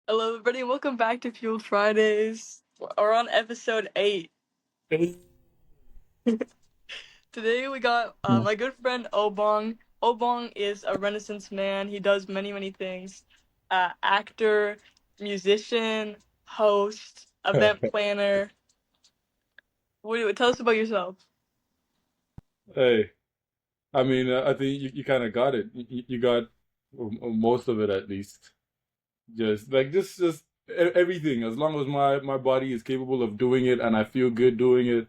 Hello, everybody, and welcome back to Fueled Fridays. We're on episode 8. Today we got my good friend Obong. Obong is a Renaissance man. He does many, many things. Actor, musician, host, event planner. Tell us about yourself. Hey, I mean, I think you kind of got it. You got most of it at least. Just everything. As long as my body is capable of doing it and I feel good doing it,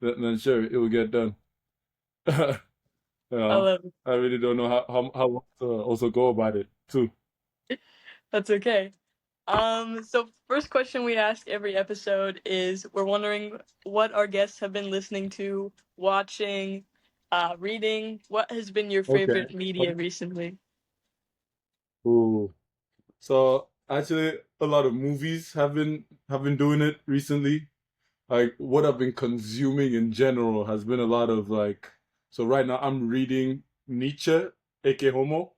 then sure, it will get done. You I know, love I really don't know how to also go about it too. it. That's okay. So first question we ask every episode is we're wondering what our guests have been listening to, watching, reading. What has been your Okay. favorite media recently? Ooh. So actually, a lot of movies have been doing it recently. Like what I've been consuming in general has been a lot of like, so right now I'm reading Nietzsche, aka Homo.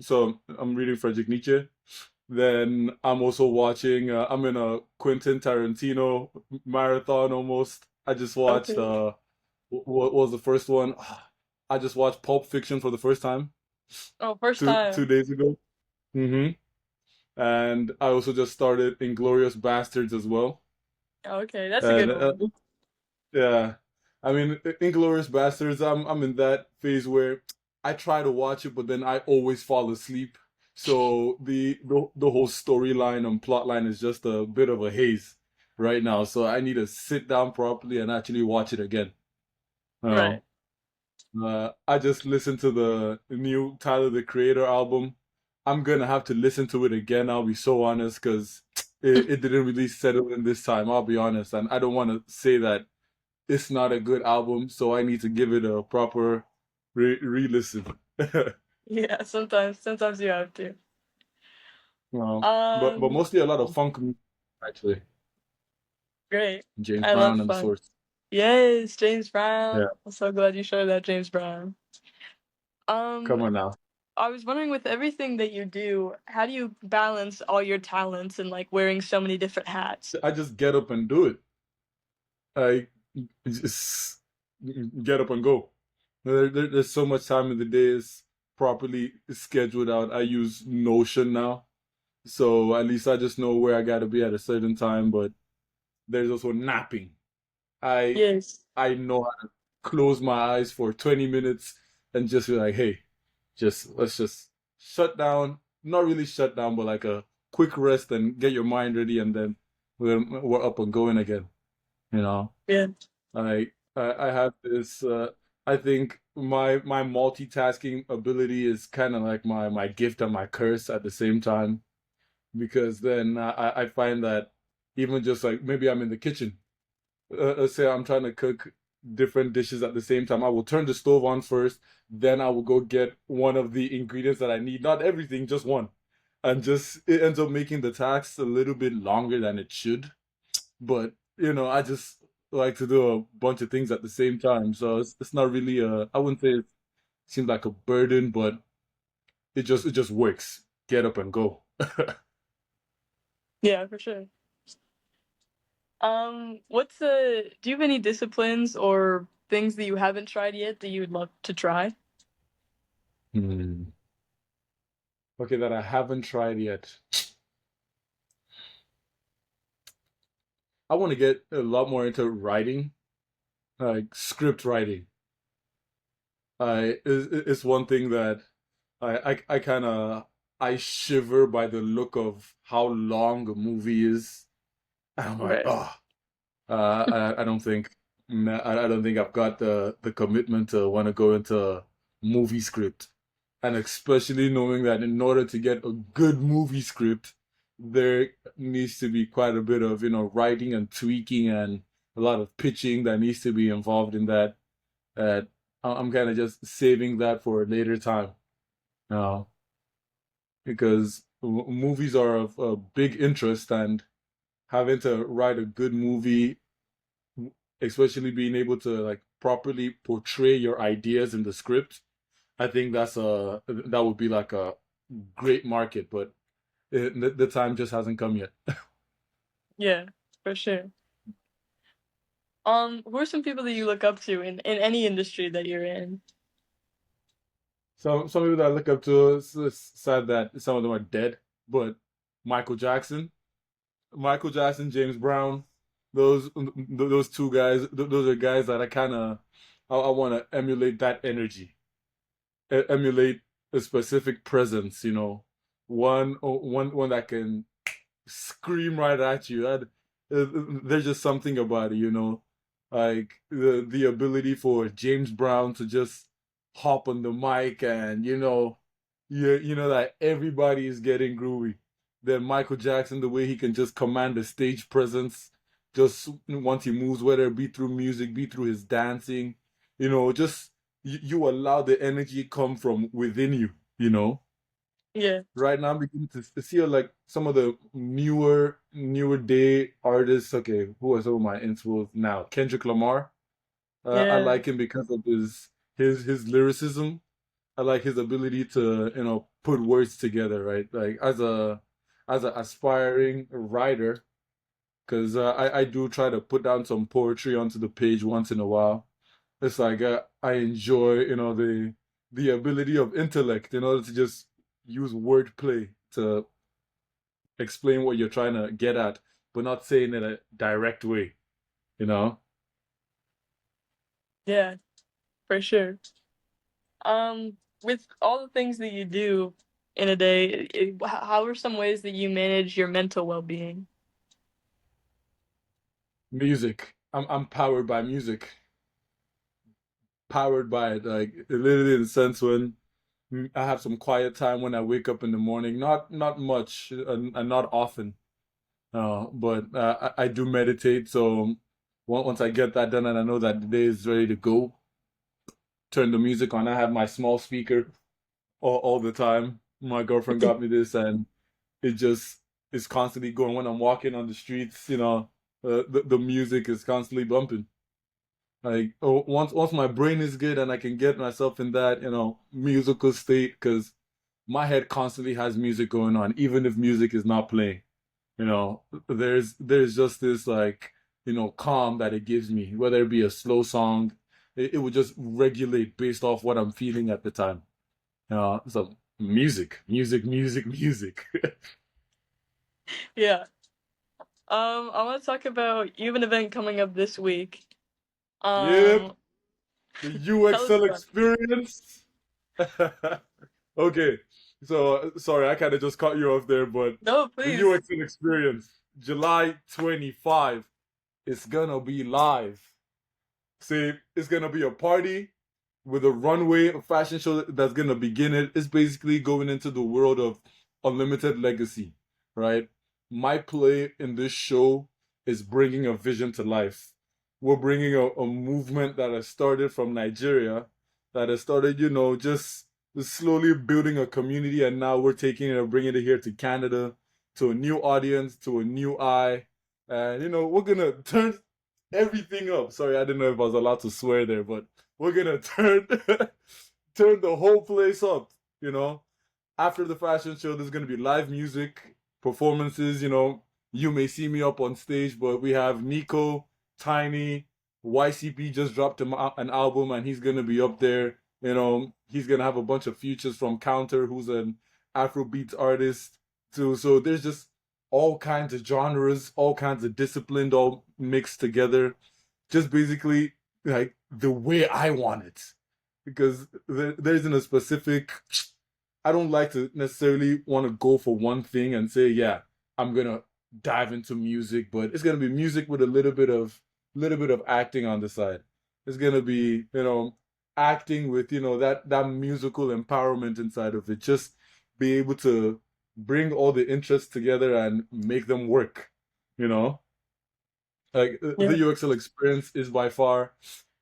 So I'm reading Frederick Nietzsche. Then I'm also watching, I'm in a Quentin Tarantino marathon almost. I just watched, Okay. what was the first one? I just watched Pulp Fiction for the first time Oh, first two time. days ago. hmm And I also just started Inglorious Bastards as well. Okay, that's a And good one. yeah, I mean, Inglourious Bastards. I'm in that phase where I try to watch it, but then I always fall asleep. So the whole storyline and plot line is just a bit of a haze right now. So I need to sit down properly and actually watch it again. You Right. know, I just listened to the new Tyler the Creator album. I'm gonna have to listen to it again. I'll be so honest, because it didn't really settle in this time. I'll be honest, and I don't want to say that it's not a good album, so I need to give it a proper re-listen. Yeah, sometimes you have to. But Um, mostly a lot of funk music, actually. Great. James I love Brown and fun. sorts. Yes, James Yeah, Brown. I'm so glad you showed that, James Brown. Um, come on now. I was wondering with everything that you do, how do you balance all your talents and like wearing so many different hats? I just get up and do it. I just get up and go. There's so much time in the day is properly scheduled out. I use Notion now, so at least I just know where I got to be at a certain time. But there's also napping. I Yes. I know how to close my eyes for 20 minutes and just be like, hey, just let's just shut down. Not really shut down, but like a quick rest and get your mind ready, and then we're up and going again. You know, Yeah. I have this. I think my multitasking ability is kind of like my gift and my curse at the same time, because then I find that even just like maybe I'm in the kitchen, let's say I'm trying to cook different dishes at the same time. I will turn the stove on first, then I will go get one of the ingredients that I need. Not everything, just one. And just it ends up making the task a little bit longer than it should. But I just like to do a bunch of things at the same time. So it's not really I wouldn't say it seems like a burden, but it just works. Get up and go. Yeah, for sure. Do you have any disciplines or things that you haven't tried yet that you would love to try? Hmm. Okay, that I haven't tried yet. I want to get a lot more into writing, like script writing. It's one thing that I kind of I shiver by the look of how long a movie is. And I'm like, Right. oh, I don't think, nah, I don't think I've got the commitment to want to go into movie script, and especially knowing that in order to get a good movie script, there needs to be quite a bit of writing and tweaking and a lot of pitching that needs to be involved in that. That I'm kind of just saving that for a later time, uh, because movies are of a big interest, and having to write a good movie, especially being able to like properly portray your ideas in the script, I think that would be like a great market. But the time just hasn't come yet. Yeah, for sure. Who are some people that you look up to in any industry that you're in? Some people that I look up to, it's sad that some of them are dead, but Michael Jackson, Michael Jackson, James Brown, those two guys, those are guys that I kind of I want to emulate that energy, emulate a specific presence, one that can scream right at you. There's just something about it. Like the ability for James Brown to just hop on the mic and you know that everybody is getting groovy. Then Michael Jackson, the way he can just command the stage presence, just once he moves, whether it be through music, be through his dancing, just you allow the energy come from within you. Yeah, Right now I'm beginning to see like some of the newer day artists. Okay, who are some of my influence now? Kendrick Lamar. I yeah, like him because of his lyricism. I like his ability to put words together, right? Like as a aspiring writer, because I do try to put down some poetry onto the page once in a while. It's like I enjoy the ability of intellect in order to just use wordplay to explain what you're trying to get at, but not saying it in a direct way, you know? yeah, for sure. With all the things that you do in a day, how are some ways that you manage your mental well-being? Music. I'm powered by music. Powered by it. Like literally in the sense when I have some quiet time when I wake up in the morning. Not much and not often. But I do meditate, so once I get that done and I know that the day is ready to go, turn the music on. I have my small speaker all the time. My girlfriend got me this, and it just is constantly going when I'm walking on the streets. The music is constantly bumping. Like once my brain is good and I can get myself in that musical state, because my head constantly has music going on, even if music is not playing. There's just this like calm that it gives me, whether it be a slow song, it would just regulate based off what I'm feeling at the time. So music. Yeah. I want to talk about you have an event coming up this week. Yep, Um, the tell us UXL about it. Experience. Okay, so sorry, I kind of just cut you off there, but No, the please. UXL Experience, July 25, it's gonna be live. See, it's gonna be a party with a runway, a fashion show that's gonna begin it. It's basically going into the world of unlimited legacy, right? My play in this show is bringing a vision to life. We're bringing a movement that has started from Nigeria, that has started, just slowly building a community, and now we're taking it and bringing it here to Canada, to a new audience, to a new eye, and we're gonna turn everything up. Sorry, I didn't know if I was allowed to swear there, but we're gonna turn turn the whole place up. You know, After the fashion show, there's gonna be live music performances. You may see me up on stage, but we have Nico, Tiny, YCP just dropped an album, and he's gonna be up there. He's gonna have a bunch of features from Counter, who's an Afrobeats artist. So there's just all kinds of genres, all kinds of disciplines, all mixed together. Just basically like the way I want it, because there isn't a specific. I don't like to necessarily want to go for one thing and say, yeah, I'm gonna dive into music, but it's gonna be music with a little bit of acting on the side. It's gonna be acting with that musical empowerment inside of it. Just be able to bring all the interests together and make them work. You know, like the Yeah. UXL experience is by far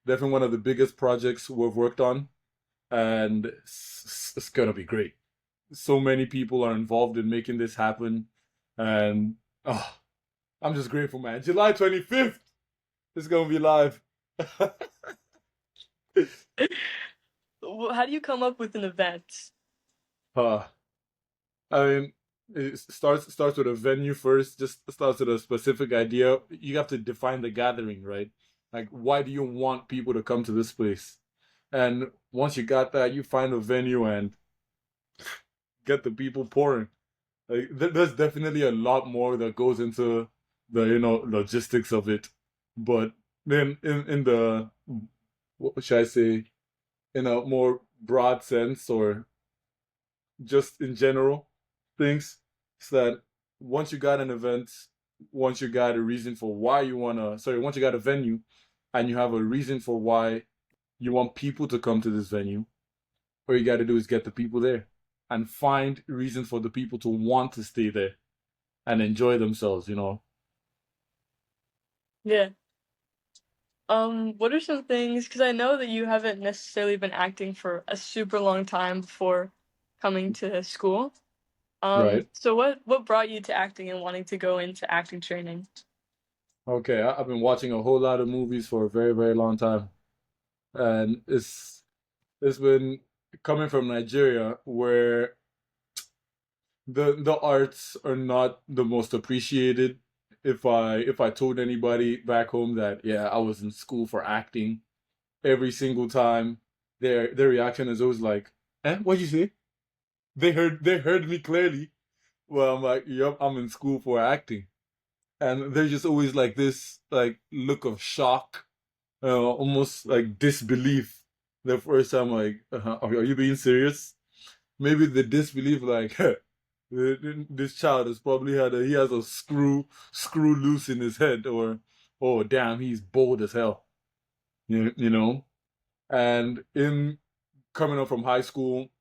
definitely one of the biggest projects we've worked on, and it's gonna be great. So many people are involved in making this happen, and oh, I'm just grateful, man. July 25th, it's gonna be live. How do you come up with an event? uh, I mean, it starts with a venue first. Just starts with a specific idea. You have to define the gathering, right? Like, why do you want people to come to this place? And once you got that, you find a venue and get the people pouring. Like, there's definitely a lot more that goes into the logistics of it. But then in the, what should I say, in a more broad sense, or just in general things, is that once you got an event, once you got a reason for why you wanna, sorry, once you got a venue and you have a reason for why you want people to come to this venue, all you got to do is get the people there and find reason for the people to want to stay there and enjoy themselves, Yeah. What are some things, because I know that you haven't necessarily been acting for a super long time before coming to school. Right. So what brought you to acting and wanting to go into acting training? Okay, I've been watching a whole lot of movies for a very, very long time. And it's been coming from Nigeria, where the arts are not the most appreciated. If I told anybody back home that, yeah, I was in school for acting, every single time their reaction is always like, "Eh, what'd you say?" They heard me clearly. Well, I'm like, "Yep, I'm in school for acting," and there's just always like this like look of shock, almost like disbelief. The first time, like, are you being serious? Maybe the disbelief, like, this child has probably he has a screw loose in his head, or, oh damn, he's bold as hell, you know. And in coming up from high school,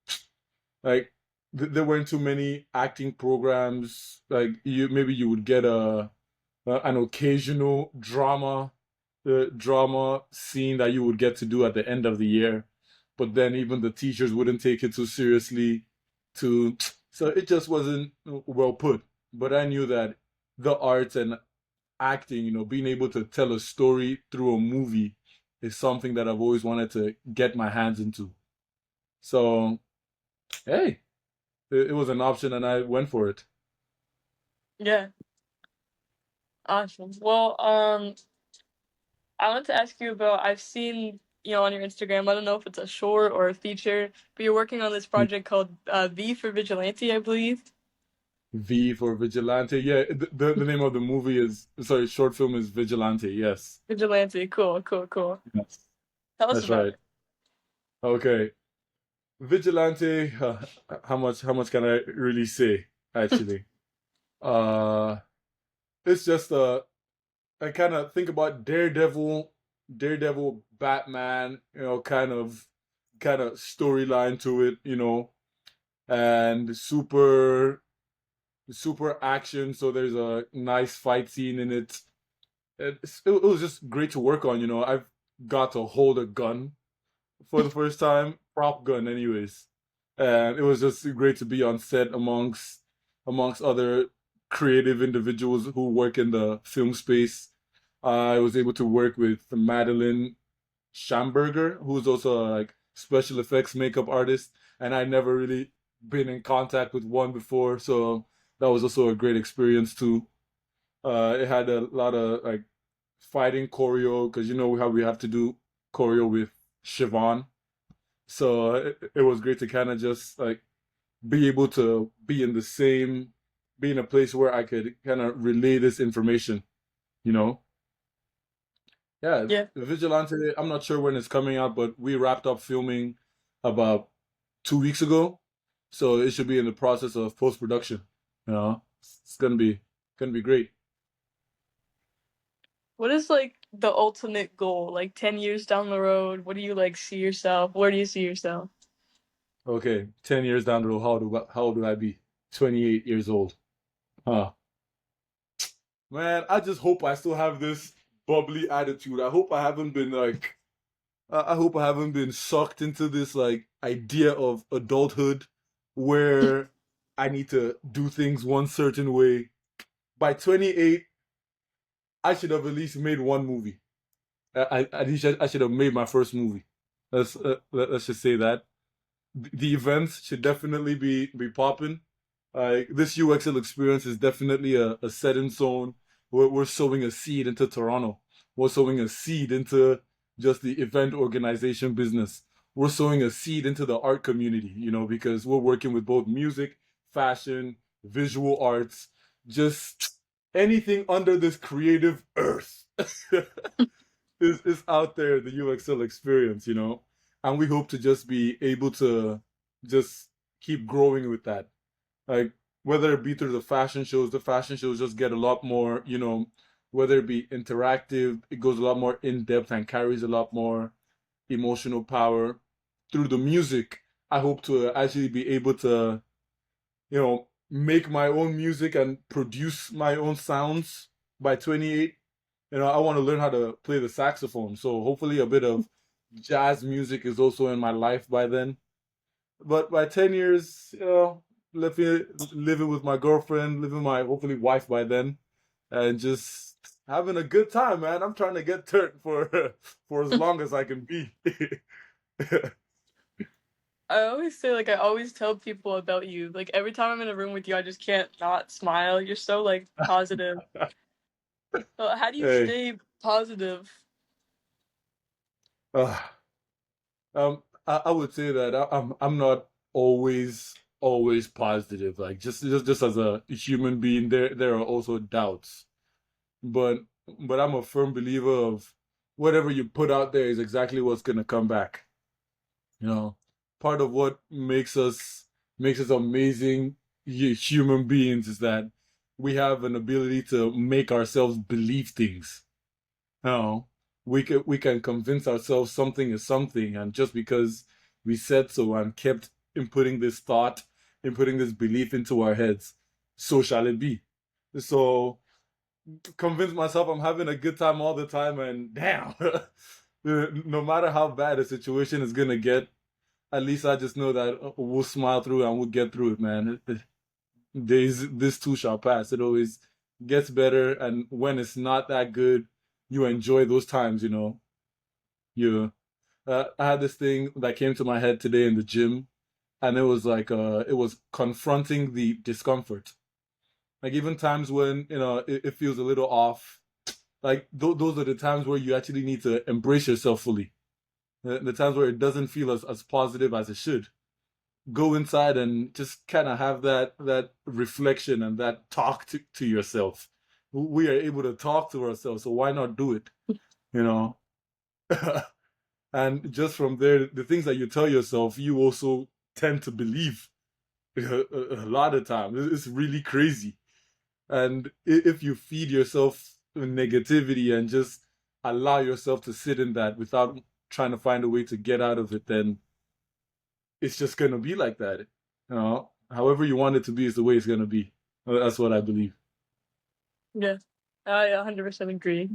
like, there weren't too many acting programs. Like, you would get an occasional drama scene that you would get to do at the end of the year, but then even the teachers wouldn't take it too seriously. To So it just wasn't well put. But I knew that the arts and acting, being able to tell a story through a movie, is something that I've always wanted to get my hands into. So, hey, it was an option and I went for it. Yeah, awesome. Well, I want to ask you about, I've seen, on your Instagram, I don't know if it's a short or a feature, but you're working on this project called V for Vigilante, I believe. V for Vigilante. Yeah, the name of the movie is, sorry, short film is Vigilante. Yes. Vigilante, cool, cool, cool. Yes. Tell us That's about right. it. Okay. Vigilante, how much can I really say, actually? Uh it's just I kind of think about Daredevil, Batman, kind of storyline to it, and super action, so there's a nice fight scene in it. It was just great to work on. I've got to hold a gun for the first time, prop gun, anyways, and it was just great to be on set amongst other creative individuals who work in the film space. I was able to work with Madeline Schamberger, who's also a, like, special effects makeup artist, and I never really been in contact with one before, so that was also a great experience too. It had a lot of like fighting choreo, because you know how we have to do choreo with Siobhan. So it was great to kind of just like be able to be in a place where I could kind of relay this information, you know? Yeah, Yeah. Vigilante, I'm not sure when it's coming out, but we wrapped up filming about 2 weeks ago. So it should be in the process of post-production. It's gonna be great. What is like the ultimate goal? Like 10 years down the road, what do you like see yourself? Where do you see yourself? Okay, 10 years down the road, how old do I be? 28 years old. Huh. Man, I just hope I still have this bubbly attitude. I hope I haven't been like I hope I haven't been sucked into this like idea of adulthood where I need to do things one certain way. By 28, I should have at least made one movie. At least I should have made my first movie. Let's just say that the events should definitely be popping. This UXL experience is definitely a set in zone. We're sowing a seed into Toronto. We're sowing a seed into just the event organization business. We're sowing a seed into the art community, because we're working with both music, fashion, visual arts, just anything under this creative earth is out there, the UXL experience. And we hope to just be able to just keep growing with that. Like, whether it be through the fashion shows just get a lot more, whether it be interactive, it goes a lot more in depth and carries a lot more emotional power. Through the music, I hope to actually be able to, make my own music and produce my own sounds by 28. I want to learn how to play the saxophone. So hopefully a bit of jazz music is also in my life by then. But by 10 years, living with my girlfriend, living with my hopefully wife by then, and just having a good time, man. I'm trying to get turned for for as long as I can be. I always say, like, I always tell people about you. Like, every time I'm in a room with you, I just can't not smile. You're so, like, positive. So how do you Hey, stay positive? uh, I would say that I'm not always positive. Like, just as a human being, there are also doubts. But I'm a firm believer of whatever you put out there is exactly what's gonna come back. You know, Part of what makes us amazing human beings is that we have an ability to make ourselves believe things. You know, we can convince ourselves something is something, and just because we said so and kept inputting this thought, inputting this belief into our heads, so shall it be. So convince myself I'm having a good time all the time, and damn, no matter how bad a situation is gonna get, at least I just know that we'll smile through and we'll get through it, man. This too shall pass. It always gets better, and when it's not that good, you enjoy those times. You I had this thing that came to my head today in the gym, and it was like it was confronting the discomfort. Like, even times when it feels a little off, like those are the times where you actually need to embrace yourself fully. The times where it doesn't feel as positive as it should. Go inside and just kind of have that reflection and that talk to yourself. We are able to talk to ourselves, so why not do it? You know. And just from there, the things that you tell yourself, you also tend to believe a lot of times. It's really crazy. And if you feed yourself negativity and just allow yourself to sit in that without trying to find a way to get out of it, then it's just gonna be like that. However you want it to be is the way it's gonna be. That's what I believe. Yeah, I 100% agree.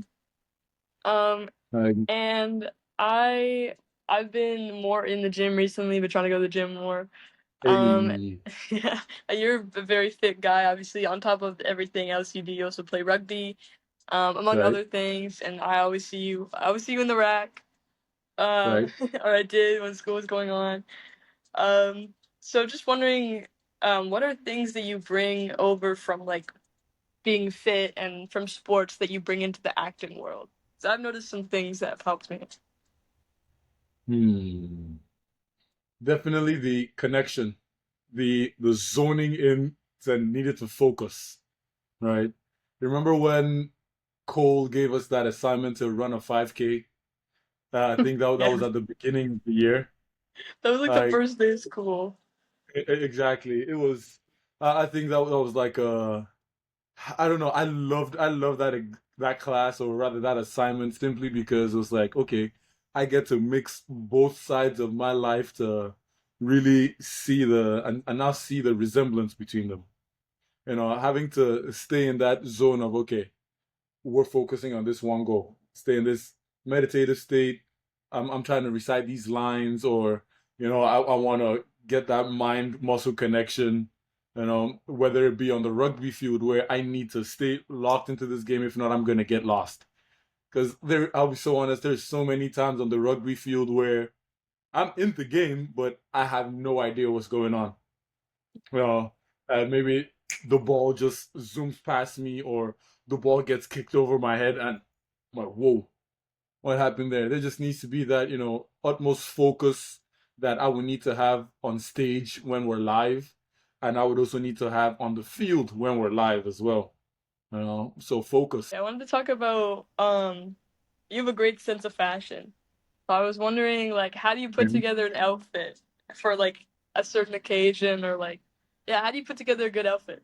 Um, Like, and I I've been more in the gym recently, been trying to go to the gym more. Um, hey, yeah, you're a very fit guy, obviously. On top of everything else you do, you also play rugby, among right, other things. And I always see you in the rack, right. or I did when school was going on. So just wondering, what are things that you bring over from like being fit and from sports that you bring into the acting world? So I've noticed some things that have helped me. Hmm. Definitely the connection, the zoning in and needed to focus. Right. Remember when Cole gave us that assignment to run a 5K? I think that Yeah, was at the beginning of the year. that was like the Like, first day of school. exactly. It was. I think that was like I don't know. I loved that class, or rather that assignment, simply because it was like, okay, I get to mix both sides of my life to really see and now see the resemblance between them. Having to stay in that zone of, okay, we're focusing on this one goal. Stay in this meditative state. I'm trying to recite these lines, or I want to get that mind muscle connection. Whether it be on the rugby field where I need to stay locked into this game. If not, I'm gonna get lost. Because I'll be so honest. There's so many times on the rugby field where I'm in the game, but I have no idea what's going on. You know, and maybe the ball just zooms past me, or the ball gets kicked over my head, and I'm like, whoa, what happened there? There just needs to be that, utmost focus that I would need to have on stage when we're live, and I would also need to have on the field when we're live as well. So focus. Yeah, I wanted to talk about you have a great sense of fashion. So I was wondering, like, how do you put Mhm. together an outfit for like a certain occasion, or like, yeah, how do you put together a good outfit?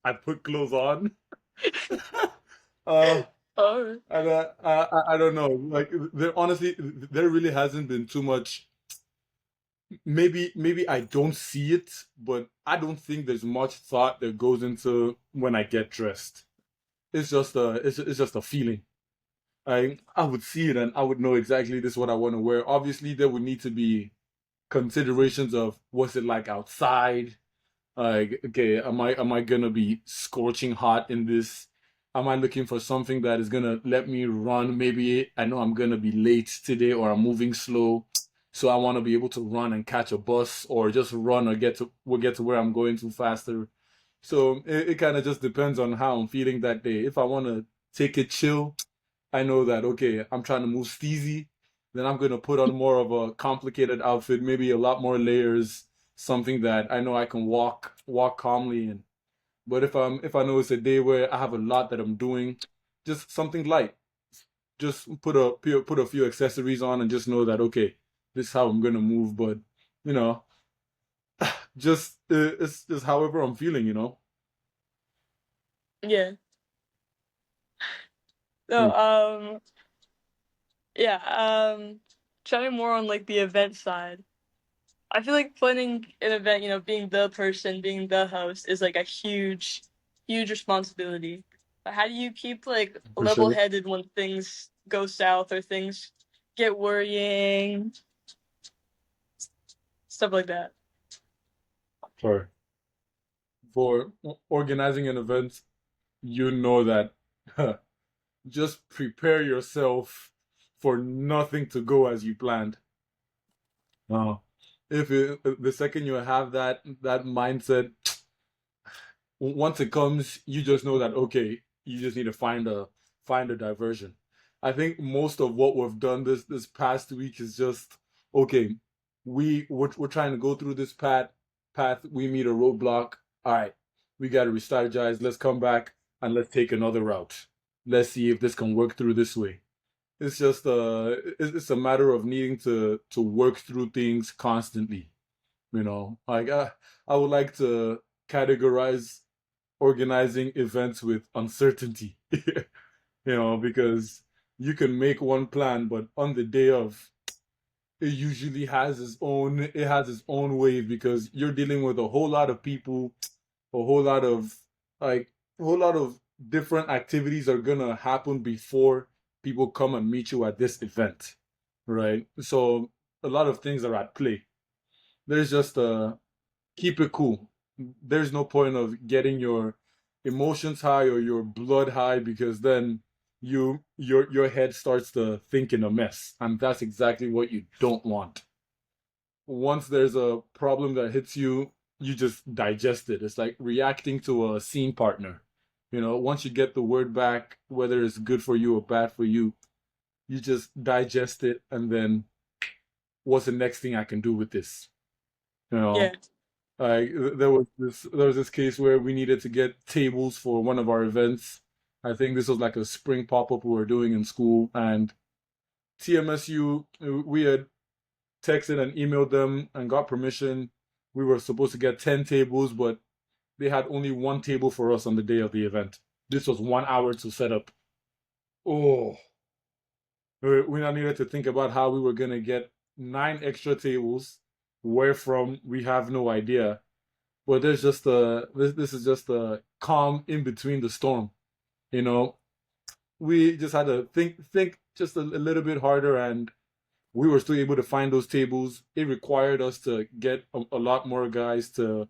I put clothes on. uh, Oh, and I don't know. Like, there honestly, there really hasn't been too much. Maybe I don't see it, but I don't think there's much thought that goes into when I get dressed. It's just a feeling. I would see it and I would know exactly this is what I want to wear. Obviously, there would need to be considerations of what's it like outside. Like, okay, am I gonna be scorching hot in this? Am I looking for something that is gonna let me run? Maybe I know I'm gonna be late today, or I'm moving slow, so I want to be able to run and catch a bus, or just run or get to where I'm going to faster. So it kind of just depends on how I'm feeling that day. If I want to take it chill, I know that, okay, I'm trying to move steezy, then I'm gonna put on more of a complicated outfit, maybe a lot more layers, something that I know I can walk calmly in. But if I know it's a day where I have a lot that I'm doing, just something light. Just put a few accessories on and just know that, okay, this is how I'm gonna move. But you know, just it's just however I'm feeling. yeah. So, Mm. yeah, chatting more on like the event side. I feel like planning an event, being the person, being the host is like a huge, huge responsibility. But how do you keep like For sure. level-headed when things go south or things get worrying, stuff like that? For organizing an event, you know that just prepare yourself for nothing to go as you planned. Uh, if the second you have that mindset, once it comes, you just know that, okay, you just need to find a diversion. I think most of what we've done this past week is just, okay, we're trying to go through this path. We meet a roadblock. All right, we got to re-strategize. Let's come back and let's take another route. Let's see if this can work through this way. It's just it's a matter of needing to work through things constantly. Like, I would like to categorize organizing events with uncertainty. Because you can make one plan, but on the day of, it usually has its own wave, because you're dealing with a whole lot of people, a whole lot of like a whole lot of different activities are gonna happen before people come and meet you at this event, right? So a lot of things are at play. There's just keep it cool. There's no point of getting your emotions high or your blood high, because then your head starts to think in a mess, and that's exactly what you don't want. Once there's a problem that hits you, you just digest it. It's like reacting to a scene partner. Once you get the word back, whether it's good for you or bad for you, you just digest it, and then what's the next thing I can do with this? You Yeah, know, like, there was this case where we needed to get tables for one of our events. I think this was like a spring pop-up we were doing in school, and TMSU, we had texted and emailed them and got permission. We were supposed to get 10 tables, but they had only one table for us on the day of the event. This was 1 hour to set up. Oh, we now needed to think about how we were going to get 9 extra tables. Where from, we have no idea. But this is just a calm in between the storm. You know, we just had to think just a little bit harder, and we were still able to find those tables. It required us to get a lot more guys to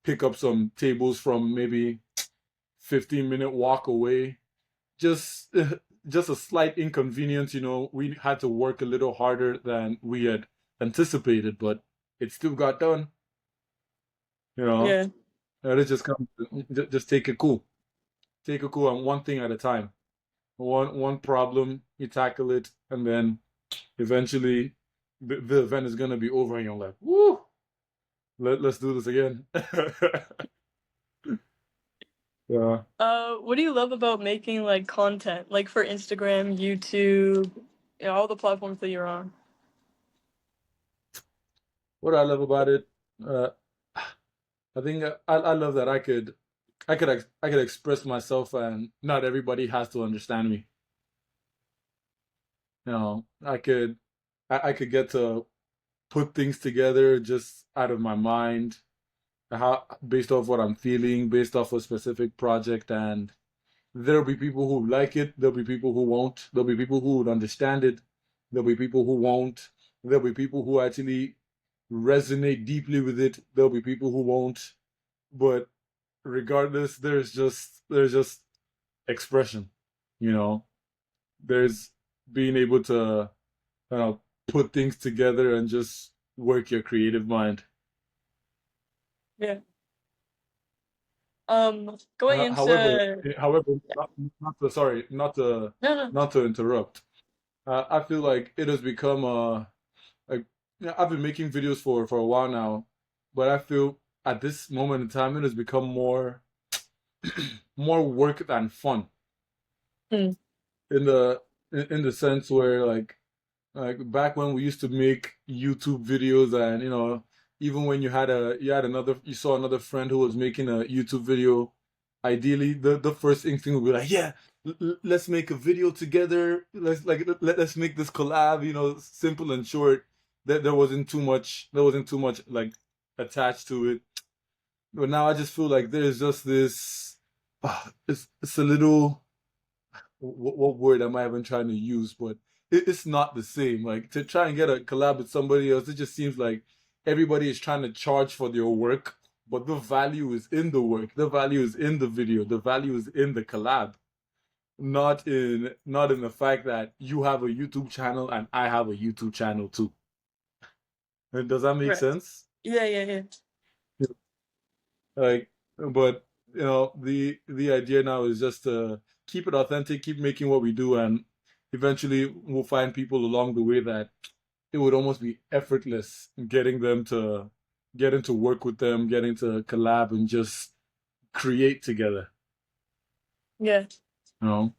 pick up some tables from maybe 15-minute walk away. Just just a slight inconvenience. We had to work a little harder than we had anticipated, but it still got done. Yeah. Let's just come, just take it cool. Take it cool, and one thing at a time. One problem, you tackle it, and then eventually the event is gonna be over, and you're like, woo, let's do this again. Yeah. What do you love about making like content, like for Instagram, YouTube, all the platforms that you're on? What I love about it, uh, I think I love that I could express myself, and not everybody has to understand me. I could get to put things together just out of my mind, how based off what I'm feeling, based off a specific project, and there'll be people who like it, there'll be people who won't, there'll be people who would understand it, there'll be people who won't, there'll be people who actually resonate deeply with it, there'll be people who won't. But regardless, there's just expression, you know. There's being able to put things together and just work your creative mind. Yeah. Going However, into not to no, no. interrupt. I feel like it has become like I've been making videos for a while now, but I feel at this moment in time it has become more work than fun, Hmm. in the sense where, like back when we used to make YouTube videos, and even when you saw another friend who was making a YouTube video, ideally the first instinct would be like, yeah, let's make a video together, let's make this collab, simple and short. That there wasn't too much like attached to it. But now I just feel like there's just this, it's a little, what word am I even trying to use? But it's not the same. Like, to try and get a collab with somebody else, it just seems like everybody is trying to charge for their work, but the value is in the work. The value is in the video. The value is in the collab, not in the fact that you have a YouTube channel and I have a YouTube channel too. Does that make Right. sense? Yeah, yeah, yeah. Like, but the idea now is just to keep it authentic, keep making what we do, and eventually we'll find people along the way that it would almost be effortless getting to work with them, getting to collab and just create together. Yeah. You know?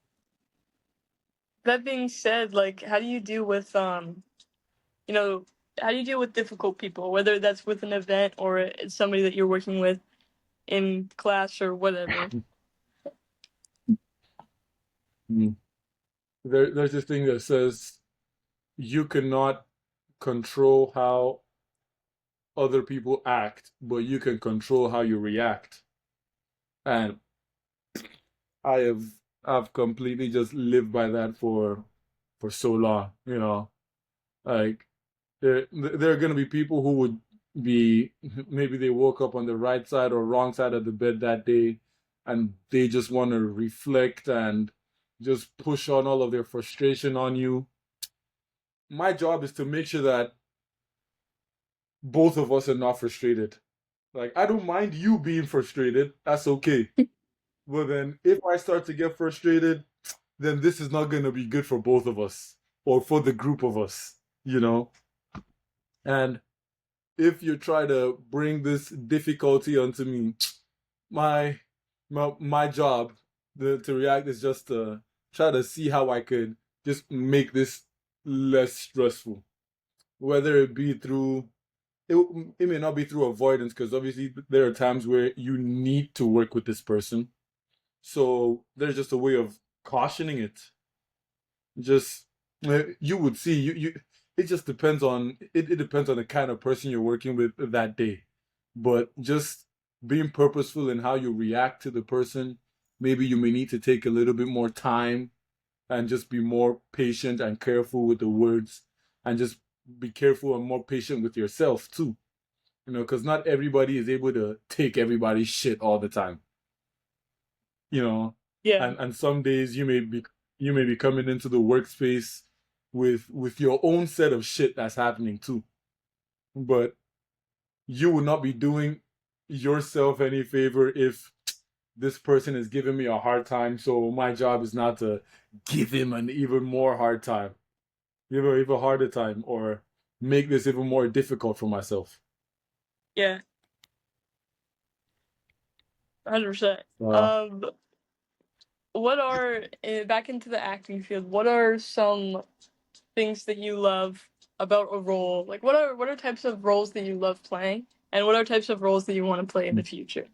That being said, like, how do you deal with you know, how do you deal with difficult people, whether that's with an event or it's somebody that you're working with in class or whatever? Mm. There's this thing that says you cannot control how other people act, but you can control how you react. And I have I've completely just lived by that for so long. Like, there are gonna be people who would be, maybe they woke up on the right side or wrong side of the bed that day, and they just want to reflect and just push on all of their frustration on you. My job is to make sure that both of us are not frustrated. Like, I don't mind you being frustrated. That's okay. But then if I start to get frustrated, then this is not going to be good for both of us or for the group of us, you know? And if you try to bring this difficulty onto me, my my job to react is just to try to see how I could just make this less stressful. Whether it be through, it, it may not be through avoidance, because obviously there are times where you need to work with this person. So there's just a way of cautioning it. Just, you would see, it just depends on it depends on the kind of person you're working with that day. But just being purposeful in how you react to the person, maybe you may need to take a little bit more time and just be more patient and careful with the words, and just be careful and more patient with yourself too. Because not everybody is able to take everybody's shit all the time. you know Yeah. and some days you may be you may be coming into the workspace with your own set of shit that's happening too. But you will not be doing yourself any favor if this person is giving me a hard time. So my job is not to give him an even more hard time, give him an even harder time, or make this even more difficult for myself. Yeah, 100%. Uh, What are back into the acting field? What are some things that you love about a role? Like, what are types of roles that you love playing, and what are types of roles that you want to play in the future?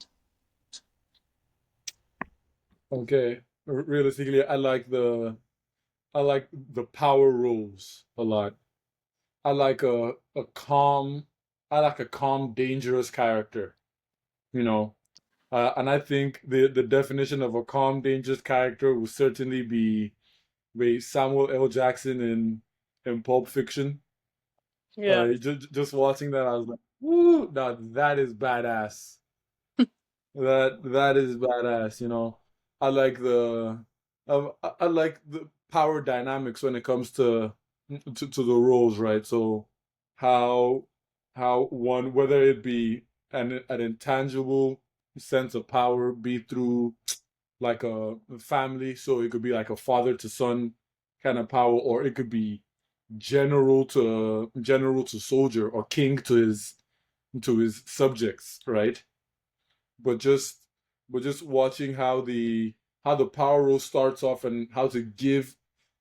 okay, realistically, I like the power roles a lot. I like a calm, I like a calm, dangerous character. You know, and I think the definition of a calm, dangerous character will certainly be Samuel L. Jackson in Pulp Fiction. Yeah, Just watching that, I was like, "Woo, that is badass. That is badass." You know, I like I like the power dynamics when it comes to the roles, right? So how one, whether it be an intangible sense of power, be through like a family, so it could be like a father to son kind of power, or it could be general to soldier, or king to his subjects, right? But just watching how the power role starts off, and how to give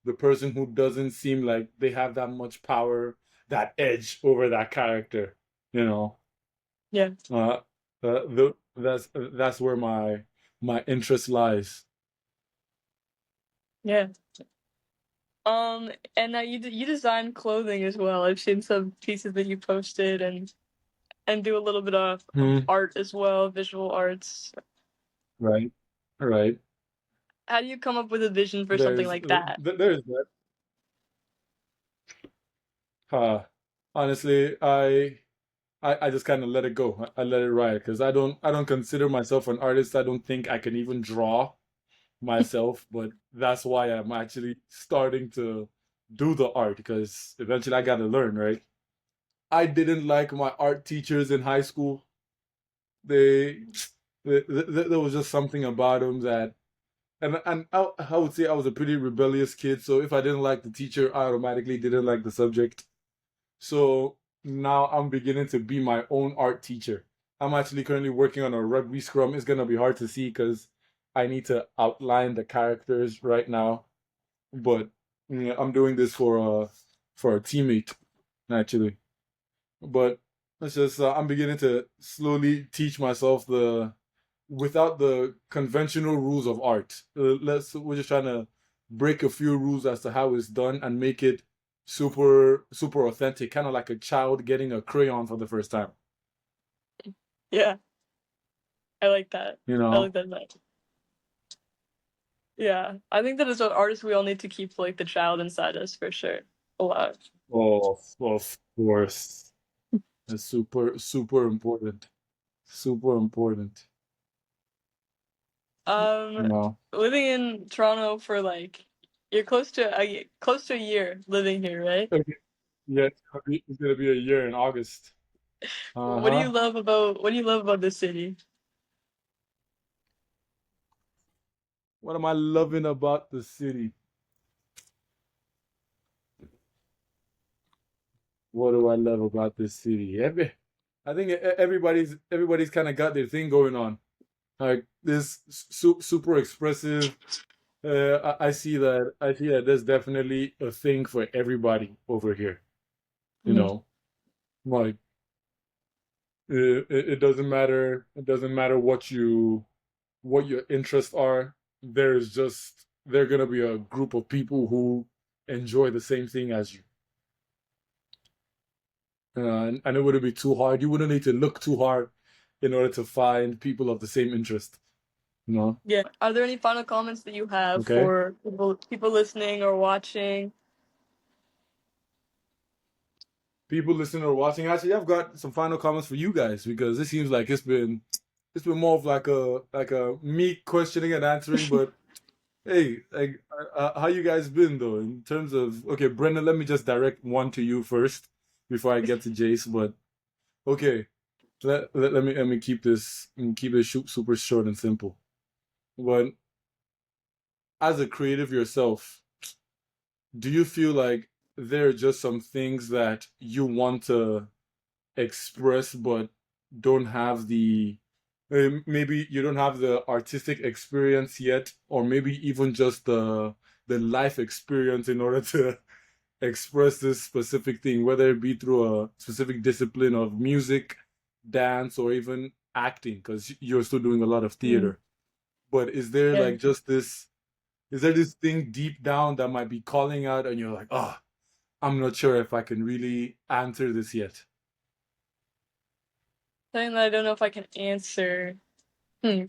the person who doesn't seem like they have that much power that edge over that character, you know. yeah, That's where my interest lies. yeah. And you design clothing as well. I've seen some pieces that you posted, and do a little bit of Hmm. art as well, visual arts. Right, right. How do you come up with a vision for something like that? There's that. Uh, honestly, I just kind of let it go. I let it ride because I don't consider myself an artist. I don't think I can even draw myself, but that's why I'm actually starting to do the art, because eventually I got to learn, right? I didn't like my art teachers in high school. They, there was just something about them that, and I would say I was a pretty rebellious kid. So if I didn't like the teacher, I automatically didn't like the subject. So now I'm beginning to be my own art teacher. I'm actually currently working on a rugby scrum. It's gonna be hard to see because I need to outline the characters right now. But I'm doing this for a teammate actually. But it's just I'm beginning to slowly teach myself the without the conventional rules of art. We're just trying to break a few rules as to how it's done and make it super authentic, kind of like a child getting a crayon for the first time. Yeah, I like that. You I know? like that. Yeah, I think that as an artist, we all need to keep like the child inside us for sure. A lot. Oh, of course. It's super important. Super important. You Um, know? Living in Toronto for like you're close to a year living here, right? Okay. Yeah, it's gonna be a year in August. Uh What do you huh. love about what do you love about this city? What am I loving about the city? What do I love about this city? I think everybody's kind of got their thing going on. Like this super expressive. I see that there's definitely a thing for everybody over here. You Mhm. know, like it doesn't matter. It doesn't matter what your interests are. There's gonna be a group of people who enjoy the same thing as you. And it wouldn't be too hard. You wouldn't need to look too hard in order to find people of the same interest. You know? Yeah. Are there any final comments that you have Okay. for people listening or watching? People listening or watching. Actually, I've got some final comments for you guys, because it seems like it's been more of like a me questioning and answering, but Hey, like, how you guys been though? In terms of, okay, Brendan, let me just direct one to you first before I get to Jace. But okay, let me keep it super short and simple. But as a creative yourself, do you feel like there are just some things that you want to express but don't have the maybe you don't have the artistic experience yet, or maybe even just the life experience in order to express this specific thing, whether it be through a specific discipline of music, dance, or even acting, because you're still doing a lot of Mm, theater. But is there yeah. like just this, is there this thing deep down that might be calling out and you're like, oh, I'm not sure if I can really answer this yet? Something that I don't know if I can answer. Hmm.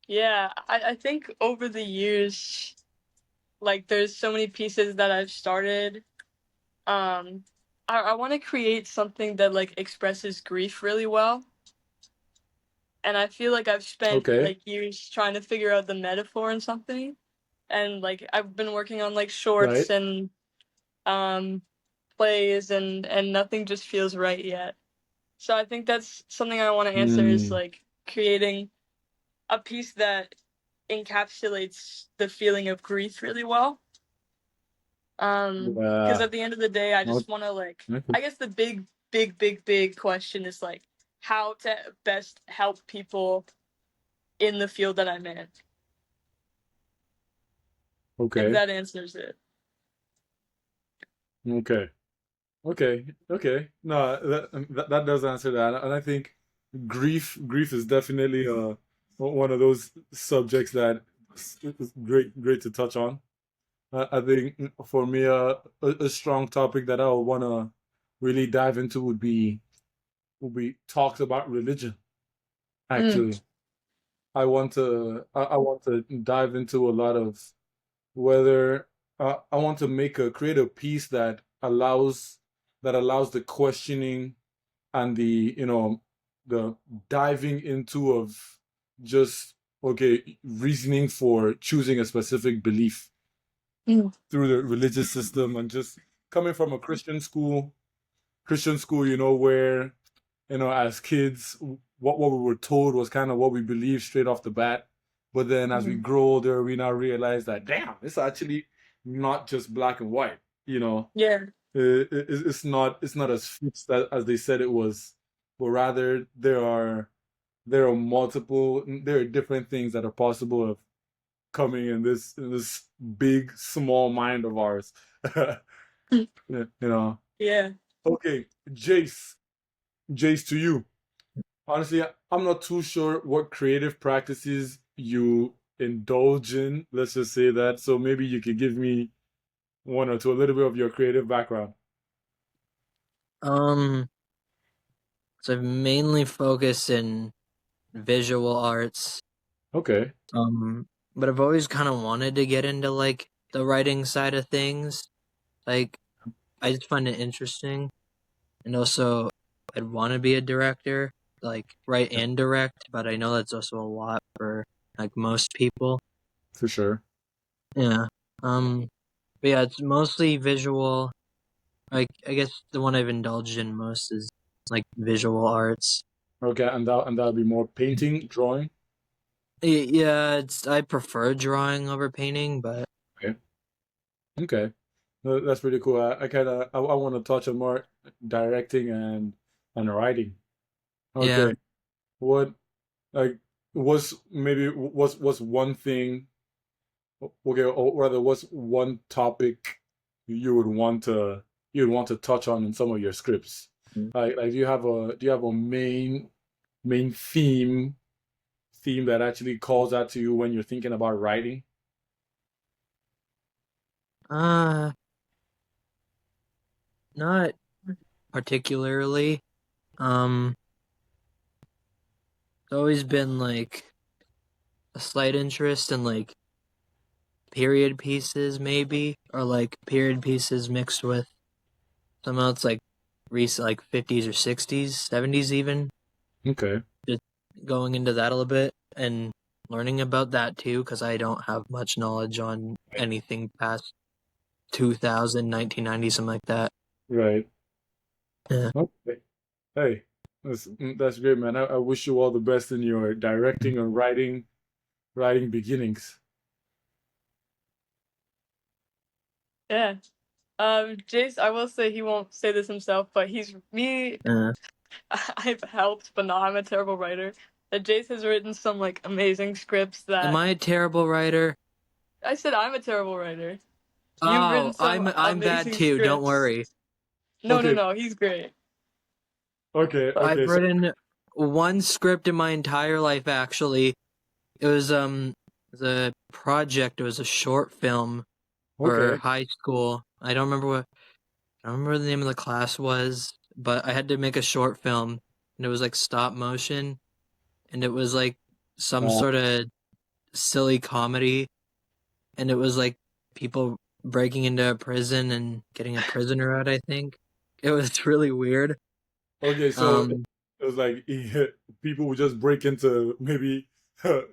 Yeah, I think over the years, like there's so many pieces that I've started. Um, I want to create something that like expresses grief really well, and I feel like I've spent Okay, like years trying to figure out the metaphor in something, and like I've been working on like right. shorts and um plays, and nothing just feels right yet. So I think that's something I want to answer is Hmm. like creating a piece that encapsulates the feeling of grief really well. Because Yeah. at the end of the day, I Okay. just want to like, I guess the big question is like how to best help people in the field that I'm in. If Okay. that answers it. Okay. Okay. Okay. No, that does answer that, and I think grief is definitely one of those subjects that is great to touch on. I think for me, a strong topic that I would want to really dive into would be talks about religion. Mm, Actually, I want to dive into a lot of whether I want to create a piece that allows the questioning and the the diving into of just okay reasoning for choosing a specific belief mm, through the religious system, and just coming from a Christian school, where as kids, what we were told was kind of what we believed straight off the bat. But then as we mm. grow older, we now realize that, damn, it's actually not just black and white. Yeah. It's not as fixed as they said it was, but rather there are different things that are possible of coming in this big small mind of ours. Yeah, Yeah. Okay, Jace, to you. Honestly, I'm not too sure what creative practices you indulge in. Let's just say that. So maybe you could give me one or two, a little bit of your creative background. Um, so I've mainly focused in visual arts. Okay, Um, but I've always kind of wanted to get into like the writing side of things. Like I just find it interesting, and also I'd want to be a director, like write and direct. But I know that's also a lot for like most people. for sure. Yeah. But yeah, it's mostly visual. Like I guess the one I've indulged in most is like visual arts. Okay, and that'll be more painting, drawing. Yeah, I prefer drawing over painting, but Okay, okay, no, that's pretty cool. I want to touch on more directing and writing. yeah. Okay, what like what's one thing? Okay, or rather, what's one topic you would want to touch on in some of your scripts? Like, do you have a main theme that actually calls out to you when you're thinking about writing? Uh, not particularly. Um, it's always been like a slight interest in like period pieces, maybe, or like period pieces mixed with some else like recent, like 50s or 60s, 70s, even. Okay, Just going into that a little bit, and learning about that too, because I don't have much knowledge on anything past 2000, 1990, something like that. Right. Yeah. Okay. Hey, that's great, man. I wish you all the best in your directing and writing beginnings. Yeah. Jace, I will say he won't say this himself, but Uh, I've helped, but no, I'm a terrible writer. That Jace has written some like amazing scripts am that I a terrible writer? I said I'm a terrible writer. You've written Oh, some I'm bad amazing too. Don't scripts. worry. No, Okay. he's great. I've Okay. So, written one script in my entire life. Actually, it was a project. It was a short film for okay. high school. I don't remember the name of the class was, but I had to make a short film, and it was like stop motion, and it was like some Uh, sort of silly comedy, and it was like people breaking into a prison and getting a prisoner out. I think it was really weird. okay. So Um, it was like people would just break into maybe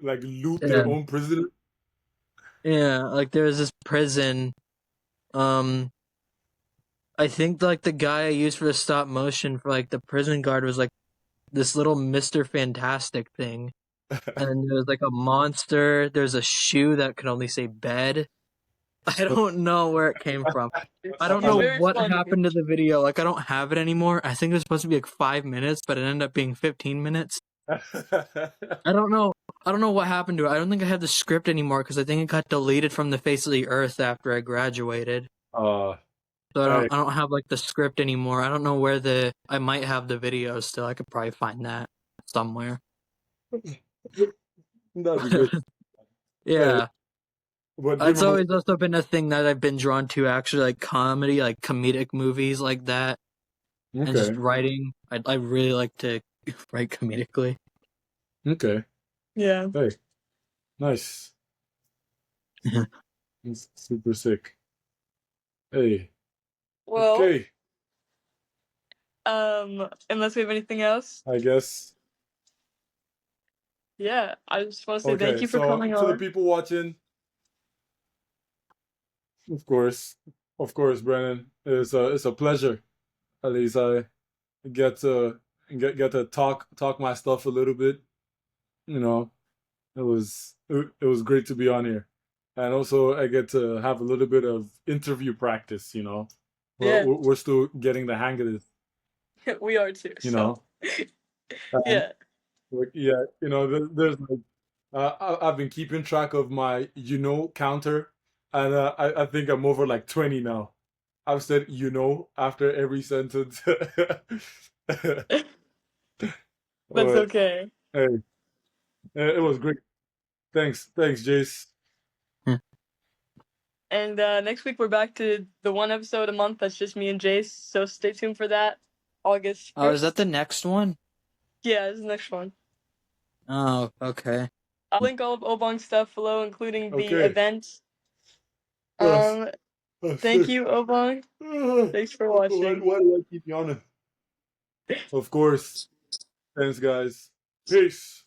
like loot yeah, their own prisoner. yeah, like there was this prison. Um, I think like the guy I used for the stop motion for like the prison guard was like this little Mr. Fantastic thing. And then there was like a monster. There's a shoe that could only say bed. I don't know where it came from. I don't It's know very what funny. happened to the video. Like I don't have it anymore. I think it was supposed to be like 5 minutes, but it ended up being 15 minutes. I don't know. I don't know what happened to it. I don't think I have the script anymore because I think it got deleted from the face of the earth after I graduated. uh, So hey, I don't have like the script anymore. I don't know where I might have the video still. I could probably find that somewhere. that'd be good. Hey, Yeah. but It's always also been a thing that I've been drawn to, actually, like comedy, like comedic movies like that, and just okay, writing. I really like to write comedically. okay. Yeah. Hey, nice. It's super sick. Hey, Well, okay. unless we have anything else, I guess. yeah, I just want to say thank Okay, you for so coming to the on. people watching, of course, Brennan, it's a pleasure. At least I get to get to talk my stuff a little bit. You know, it was great to be on here, and also I get to have a little bit of interview practice. Well, Yeah, we're still getting the hang of this. we are too. You So, know, and yeah. like yeah, there's like I've been keeping track of my counter, and I think I'm over like 20 now. I've said after every sentence. That's But okay. hey, it was great. Thanks, Jace. And next week we're back to the one episode a month. That's just me and Jace. So stay tuned for that. August Oh, is that 1st. the next one? Yeah, this is the next one. Oh, okay. I'll link all of Obong's stuff below, including the Okay. event. Yes. Thank Sick. you, Obong. Thanks for Why watching. do I keep yawning? Of course. Thanks, guys. Peace.